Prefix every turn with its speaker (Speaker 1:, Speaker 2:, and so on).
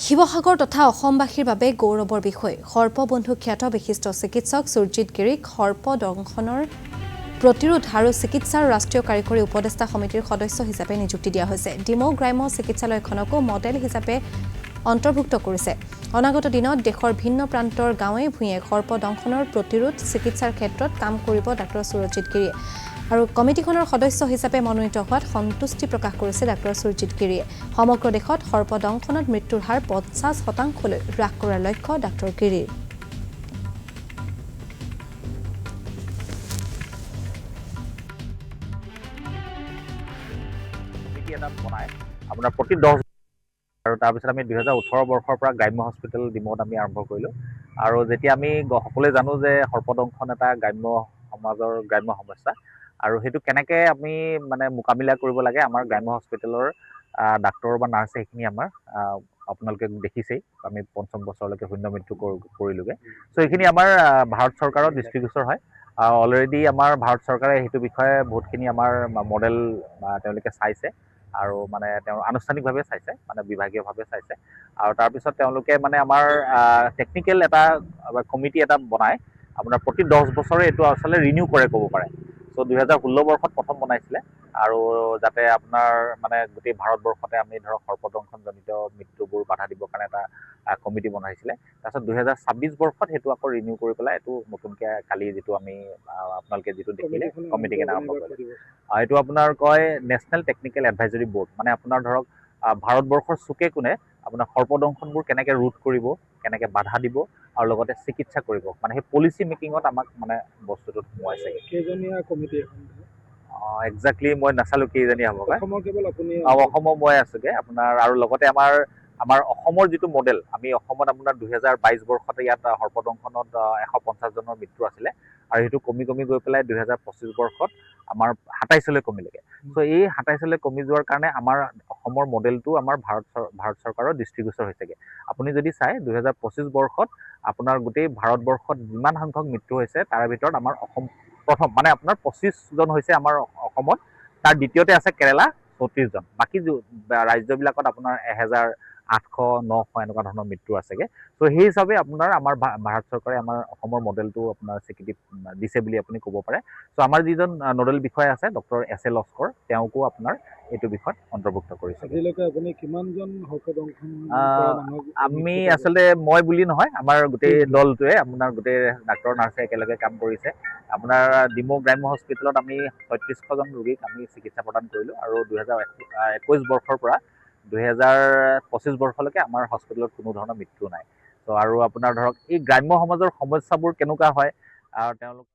Speaker 1: শিৱসাগৰ তথা অসমবাসীৰ বাবে গৌৰৱৰ বিষয় সৰ্পবন্ধু খ্যাত বিশিষ্ট চিকিৎসক সুৰজিৎ গিৰিক সৰ্পদংশনৰ প্ৰতিৰোধ আৰু চিকিৎসাৰ ৰাষ্ট্ৰীয় কাৰিকৰী উপদেষ্টা সমিতিৰ সদস্য হিচাপে নিযুক্তি দিয়া হৈছে। ডিমৌ গ্ৰাম্য চিকিৎসালয়খনকো মডেল হিচাপে অন্তৰ্ভুক্ত কৰিছে। অনাগত দিনত দেশৰ ভিন্ন প্ৰান্তৰ গাঁৱে ভূঞে সৰ্পদংশনৰ প্ৰতিৰোধ চিকিৎসাৰ ক্ষেত্ৰত কাম কৰিব ডাক্তৰ সুৰজিৎ গিৰিয়ে। আৰু কমিটিখনৰ সদস্য হিচাপে মনোনীত হোৱাত সন্তুষ্টি প্ৰকাশ কৰিছে ডাক্তৰ সুৰজিৎ গিৰিয়ে। সমগ্ৰ দেশত সৰ্পদংশনত মৃত্যুৰ হাৰ 50% হ্ৰাস কৰাৰ লক্ষ্য ডাক্তৰ গিৰিৰ।
Speaker 2: আপোনাৰ প্ৰতি 10 আৰু তাৰপিছত আমি 2018 বৰ্ষৰ পৰা গ্ৰাম্য হস্পিটেল ডিমৌত আমি আৰম্ভ কৰিলোঁ। আৰু যেতিয়া আমি সকলোৱে জানো যে সৰ্পদংশন এটা গ্ৰাম্য সমাজৰ গ্ৰাম্য সমস্যা আৰু সেইটো কেনেকৈ আমি মানে মোকাবিলা কৰিব লাগে আমাৰ গ্ৰাম্য হস্পিটেলৰ ডাক্তৰ বা নাৰ্ছে সেইখিনি আমাৰ আপোনালোকে দেখিছেই আমি 5ম বছৰলৈকে শূন্য মৃত্যু কৰিলোগৈ। চ' এইখিনি আমাৰ ভাৰত চৰকাৰৰ দৃষ্টিগোচৰ হয়। অলৰেডি আমাৰ ভাৰত চৰকাৰে সেইটো বিষয়ে বহুতখিনি আমাৰ মডেল তেওঁলোকে চাইছে আৰু মানে তেওঁ আনুষ্ঠানিকভাৱে চাইছে মানে বিভাগীয়ভাৱে চাইছে আৰু তাৰপিছত তেওঁলোকে মানে আমাৰ টেকনিকেল এটা কমিটি এটা বনাই আপোনাৰ প্ৰতি 10 বছৰে এইটো আচলতে ৰিনিউ কৰে ক'ব পাৰে। চ' 2016 বৰ্ষত প্ৰথম বনাইছিলে আৰু যাতে আপোনাৰ মানে গোটেই ভাৰতবৰ্ষতে আমি ধৰক সৰ্পদংশনজনিত মৃত্যুবোৰ বাধা দিবৰ কাৰণে এটা কমিটি বনাইছিলে। তাৰপিছত 2026 বৰ্ষত সেইটো আকৌ ৰিনিউ কৰি পেলাই এইটো নতুনকৈ কালি যিটো আমি আপোনালোকে যিটো দেখিলে কমিটিখন আৰম্ভ কৰিলে এইটো আপোনাৰ কয় নেশ্যনেল টেকনিকেল এডভাইজৰী বৰ্ড। মানে আপোনাৰ ধৰক ভাৰতবৰ্ষৰ চুকে কোণে আপোনাৰ সৰ্পদংশনবোৰ কেনেকৈ ৰোধ কৰিব, কেনেকৈ বাধা দিব আৰু লগতে চিকিৎসা কৰিব, মানে সেই পলিচি মেকিঙত আমাক মানে বস্তুটোত সোমোৱাইছে।
Speaker 3: কেইজনীয়া কমিটি এখন?
Speaker 2: একজেক্টলি মই নাচালোঁ কেইজনীয়া হ'ব।
Speaker 3: অসমৰ
Speaker 2: মই আছোগৈ আপোনাৰ আৰু লগতে আমাৰ অসমৰ যিটো মডেল আমি অসমত আপোনাৰ 2022 বৰ্ষতে ইয়াত সৰ্পদংশনত 150জনৰ মৃত্যু আছিলে আৰু সেইটো কমি গৈ পেলাই 2025 বৰ্ষত আমাৰ 27লৈ কমিলেগৈ। চ' এই 27লৈ কমি যোৱাৰ কাৰণে আমাৰ অসমৰ মডেলটো আমাৰ ভাৰত চৰকাৰৰ দৃষ্টিগোচৰ হৈছেগৈ। আপুনি যদি চাই 2025 বৰ্ষত আপোনাৰ গোটেই ভাৰতবৰ্ষত যিমান সংখ্যক মৃত্যু হৈছে তাৰে ভিতৰত আমাৰ অসম প্ৰথম, মানে আপোনাৰ 25জন হৈছে আমাৰ অসমত, তাৰ দ্বিতীয়তে আছে কেৰালা 34জন, বাকী ৰাজ্যবিলাকত আপোনাৰ 1800, 900 এনেকুৱা ধৰণৰ মৃত্যু আছেগৈ। চ' সেই হিচাপে আপোনাৰ আমাৰ ভাৰত চৰকাৰে আমাৰ অসমৰ মডেলটো আপোনাৰ স্বীকৃতি দিছে বুলি আপুনি ক'ব পাৰে। চ' আমাৰ যিজন নোডেল বিষয়া আছে ডক্টৰ S.A. লস্কৰ, তেওঁকো আপোনাৰ এইটো বিষয়ত অন্তৰ্ভুক্ত কৰিছে।
Speaker 3: আজিলৈকে আপুনি কিমানজন সৰ্পদংশন
Speaker 2: আমি আচলতে মই বুলি নহয়, আমাৰ গোটেই দলটোৱে আপোনাৰ গোটেই ডাক্তৰ নাৰ্ছে একেলগে কাম কৰিছে। আপোনাৰ ডিমৌ গ্ৰাম্য হস্পিটেলত আমি 3600জন ৰোগীক আমি চিকিৎসা প্ৰদান কৰিলোঁ আৰু 2021 বৰ্ষৰ পৰা 2025 বৰ্ষলৈকে আমাৰ হস্পিটেলত কোনো ধৰণৰ মৃত্যু নাই। ত' আৰু আপোনাৰ ধৰক এই গ্ৰাম্য সমাজৰ সমস্যাবোৰ কেনেকুৱা হয় আৰু তেওঁলোক